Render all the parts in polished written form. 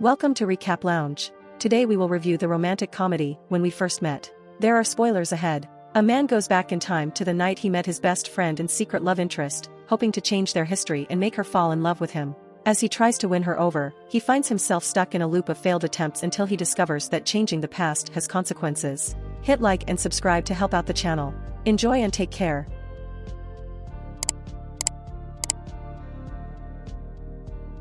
Welcome to Recap Lounge. Today we will review the romantic comedy, When We First Met. There are spoilers ahead. A man goes back in time to the night he met his best friend and secret love interest, hoping to change their history and make her fall in love with him. As he tries to win her over, he finds himself stuck in a loop of failed attempts until he discovers that changing the past has consequences. Hit like and subscribe to help out the channel. Enjoy and take care.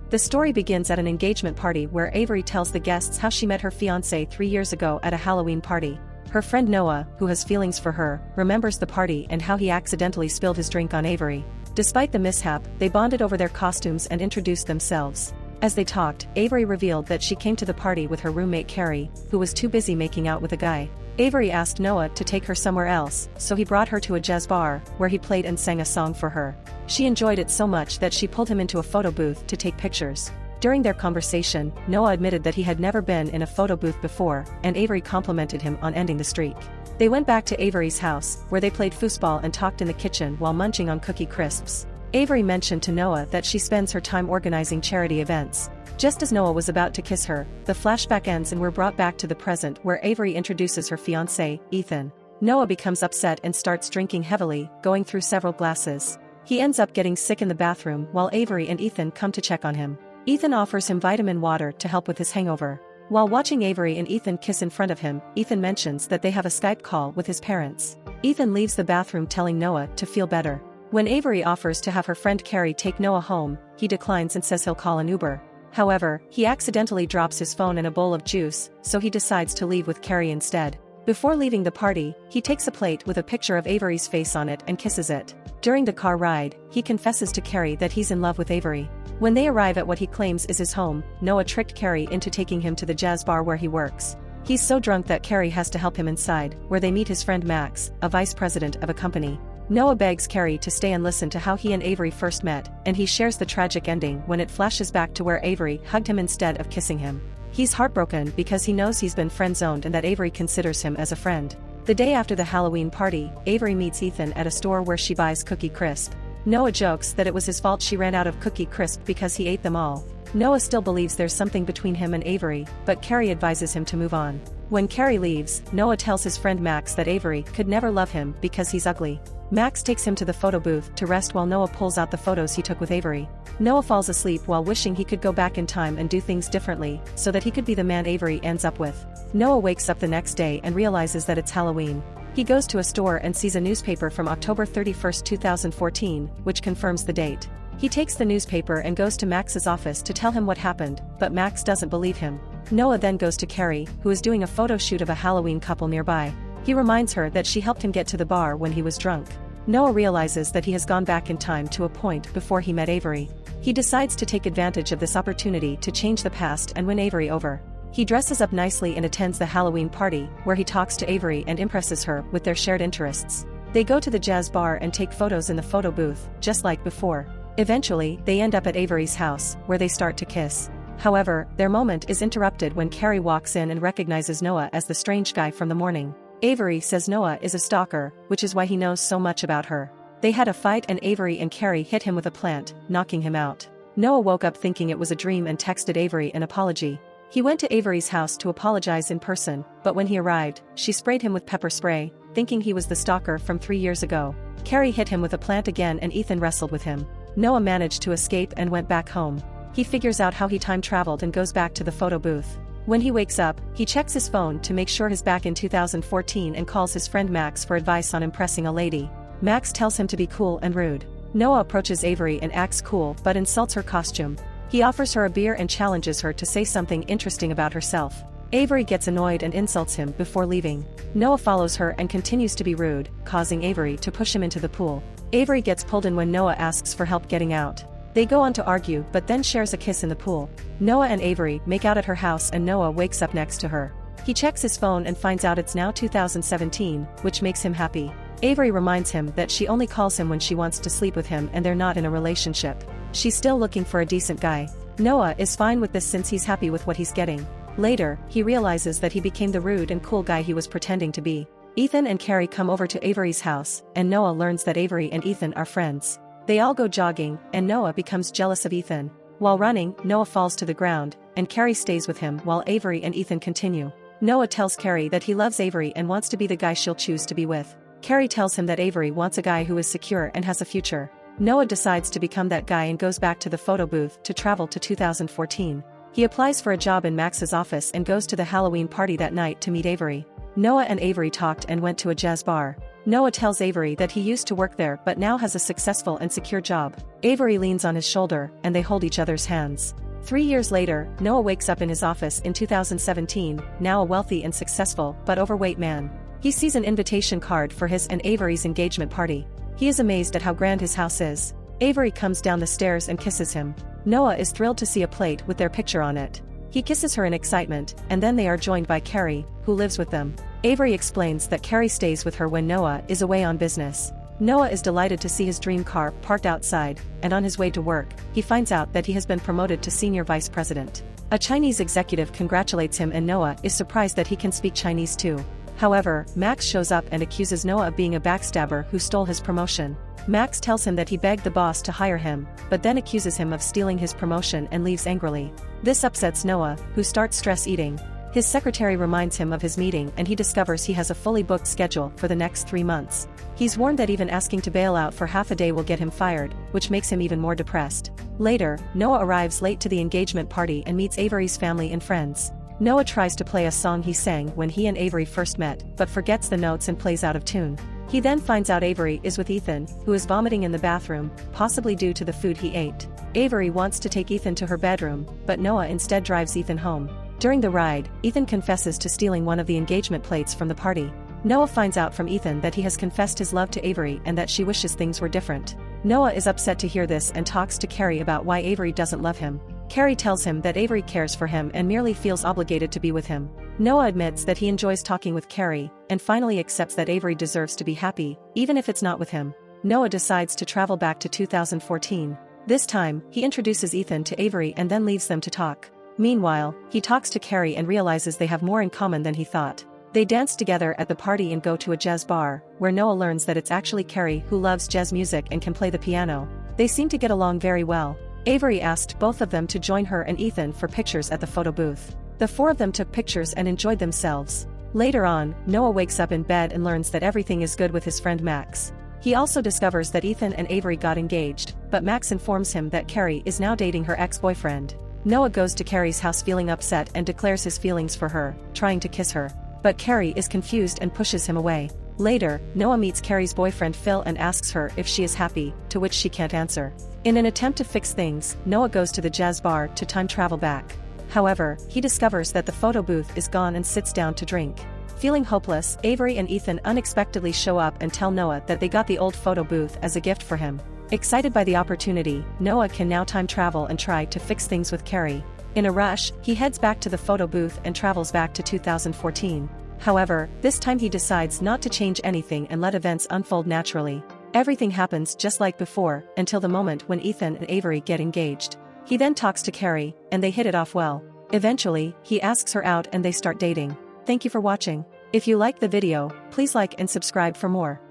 The story begins at an engagement party where Avery tells the guests how she met her fiancé 3 years ago at a Halloween party. Her friend Noah, who has feelings for her, remembers the party and how he accidentally spilled his drink on Avery. Despite the mishap, they bonded over their costumes and introduced themselves. As they talked, Avery revealed that she came to the party with her roommate Carrie, who was too busy making out with a guy. Avery asked Noah to take her somewhere else, so he brought her to a jazz bar, where he played and sang a song for her. She enjoyed it so much that she pulled him into a photo booth to take pictures. During their conversation, Noah admitted that he had never been in a photo booth before, and Avery complimented him on ending the streak. They went back to Avery's house, where they played foosball and talked in the kitchen while munching on Cookie Crisps. Avery mentioned to Noah that she spends her time organizing charity events. Just as Noah was about to kiss her, the flashback ends and we're brought back to the present where Avery introduces her fiancé, Ethan. Noah becomes upset and starts drinking heavily, going through several glasses. He ends up getting sick in the bathroom while Avery and Ethan come to check on him. Ethan offers him vitamin water to help with his hangover. While watching Avery and Ethan kiss in front of him, Ethan mentions that they have a Skype call with his parents. Ethan leaves the bathroom telling Noah to feel better. When Avery offers to have her friend Carrie take Noah home, he declines and says he'll call an Uber. However, he accidentally drops his phone in a bowl of juice, so he decides to leave with Carrie instead. Before leaving the party, he takes a plate with a picture of Avery's face on it and kisses it. During the car ride, he confesses to Carrie that he's in love with Avery. When they arrive at what he claims is his home, Noah tricked Carrie into taking him to the jazz bar where he works. He's so drunk that Carrie has to help him inside, where they meet his friend Max, a vice president of a company. Noah begs Carrie to stay and listen to how he and Avery first met, and he shares the tragic ending when it flashes back to where Avery hugged him instead of kissing him. He's heartbroken because he knows he's been friend-zoned and that Avery considers him as a friend. The day after the Halloween party, Avery meets Ethan at a store where she buys Cookie Crisp. Noah jokes that it was his fault she ran out of Cookie Crisp because he ate them all. Noah still believes there's something between him and Avery, but Carrie advises him to move on. When Carrie leaves, Noah tells his friend Max that Avery could never love him because he's ugly. Max takes him to the photo booth to rest while Noah pulls out the photos he took with Avery. Noah falls asleep while wishing he could go back in time and do things differently, so that he could be the man Avery ends up with. Noah wakes up the next day and realizes that it's Halloween. He goes to a store and sees a newspaper from October 31, 2014, which confirms the date. He takes the newspaper and goes to Max's office to tell him what happened, but Max doesn't believe him. Noah then goes to Carrie, who is doing a photo shoot of a Halloween couple nearby. He reminds her that she helped him get to the bar when he was drunk. Noah realizes that he has gone back in time to a point before he met Avery. He decides to take advantage of this opportunity to change the past and win Avery over. He dresses up nicely and attends the Halloween party, where he talks to Avery and impresses her with their shared interests. They go to the jazz bar and take photos in the photo booth, just like before. Eventually, they end up at Avery's house, where they start to kiss. However, their moment is interrupted when Carrie walks in and recognizes Noah as the strange guy from the morning. Avery says Noah is a stalker, which is why he knows so much about her. They had a fight and Avery and Carrie hit him with a plant, knocking him out. Noah woke up thinking it was a dream and texted Avery an apology. He went to Avery's house to apologize in person, but when he arrived, she sprayed him with pepper spray, thinking he was the stalker from 3 years ago. Carrie hit him with a plant again and Ethan wrestled with him. Noah managed to escape and went back home. He figures out how he time traveled and goes back to the photo booth. When he wakes up, he checks his phone to make sure he's back in 2014 and calls his friend Max for advice on impressing a lady. Max tells him to be cool and rude. Noah approaches Avery and acts cool but insults her costume. He offers her a beer and challenges her to say something interesting about herself. Avery gets annoyed and insults him before leaving. Noah follows her and continues to be rude, causing Avery to push him into the pool. Avery gets pulled in when Noah asks for help getting out. They go on to argue but then shares a kiss in the pool. Noah and Avery make out at her house and Noah wakes up next to her. He checks his phone and finds out it's now 2017, which makes him happy. Avery reminds him that she only calls him when she wants to sleep with him and they're not in a relationship. She's still looking for a decent guy. Noah is fine with this since he's happy with what he's getting. Later, he realizes that he became the rude and cool guy he was pretending to be. Ethan and Carrie come over to Avery's house, and Noah learns that Avery and Ethan are friends. They all go jogging, and Noah becomes jealous of Ethan. While running, Noah falls to the ground, and Carrie stays with him while Avery and Ethan continue. Noah tells Carrie that he loves Avery and wants to be the guy she'll choose to be with. Carrie tells him that Avery wants a guy who is secure and has a future. Noah decides to become that guy and goes back to the photo booth to travel to 2014. He applies for a job in Max's office and goes to the Halloween party that night to meet Avery. Noah and Avery talked and went to a jazz bar. Noah tells Avery that he used to work there but now has a successful and secure job. Avery leans on his shoulder and they hold each other's hands. 3 years later, Noah wakes up in his office in 2017, now a wealthy and successful but overweight man. He sees an invitation card for his and Avery's engagement party. He is amazed at how grand his house is. Avery comes down the stairs and kisses him. Noah is thrilled to see a plate with their picture on it. He kisses her in excitement, and then they are joined by Carrie, who lives with them. Avery explains that Carrie stays with her when Noah is away on business. Noah is delighted to see his dream car parked outside, and on his way to work, he finds out that he has been promoted to senior vice president. A Chinese executive congratulates him and Noah is surprised that he can speak Chinese too. However, Max shows up and accuses Noah of being a backstabber who stole his promotion. Max tells him that he begged the boss to hire him, but then accuses him of stealing his promotion and leaves angrily. This upsets Noah, who starts stress eating. His secretary reminds him of his meeting and he discovers he has a fully booked schedule for the next 3 months. He's warned that even asking to bail out for half a day will get him fired, which makes him even more depressed. Later, Noah arrives late to the engagement party and meets Avery's family and friends. Noah tries to play a song he sang when he and Avery first met, but forgets the notes and plays out of tune. He then finds out Avery is with Ethan, who is vomiting in the bathroom, possibly due to the food he ate. Avery wants to take Ethan to her bedroom, but Noah instead drives Ethan home. During the ride, Ethan confesses to stealing one of the engagement plates from the party. Noah finds out from Ethan that he has confessed his love to Avery and that she wishes things were different. Noah is upset to hear this and talks to Carrie about why Avery doesn't love him. Carrie tells him that Avery cares for him and merely feels obligated to be with him. Noah admits that he enjoys talking with Carrie, and finally accepts that Avery deserves to be happy, even if it's not with him. Noah decides to travel back to 2014. This time, he introduces Ethan to Avery and then leaves them to talk. Meanwhile, he talks to Carrie and realizes they have more in common than he thought. They dance together at the party and go to a jazz bar, where Noah learns that it's actually Carrie who loves jazz music and can play the piano. They seem to get along very well. Avery asked both of them to join her and Ethan for pictures at the photo booth. The 4 of them took pictures and enjoyed themselves. Later on, Noah wakes up in bed and learns that everything is good with his friend Max. He also discovers that Ethan and Avery got engaged, but Max informs him that Carrie is now dating her ex-boyfriend. Noah goes to Carrie's house feeling upset and declares his feelings for her, trying to kiss her. But Carrie is confused and pushes him away. Later, Noah meets Carrie's boyfriend Phil and asks her if she is happy, to which she can't answer. In an attempt to fix things, Noah goes to the jazz bar to time travel back. However, he discovers that the photo booth is gone and sits down to drink. Feeling hopeless, Avery and Ethan unexpectedly show up and tell Noah that they got the old photo booth as a gift for him. Excited by the opportunity, Noah can now time travel and try to fix things with Carrie. In a rush, he heads back to the photo booth and travels back to 2014. However, this time he decides not to change anything and let events unfold naturally. Everything happens just like before, until the moment when Ethan and Avery get engaged. He then talks to Carrie, and they hit it off well. Eventually, he asks her out and they start dating. Thank you for watching. If you liked the video, please like and subscribe for more.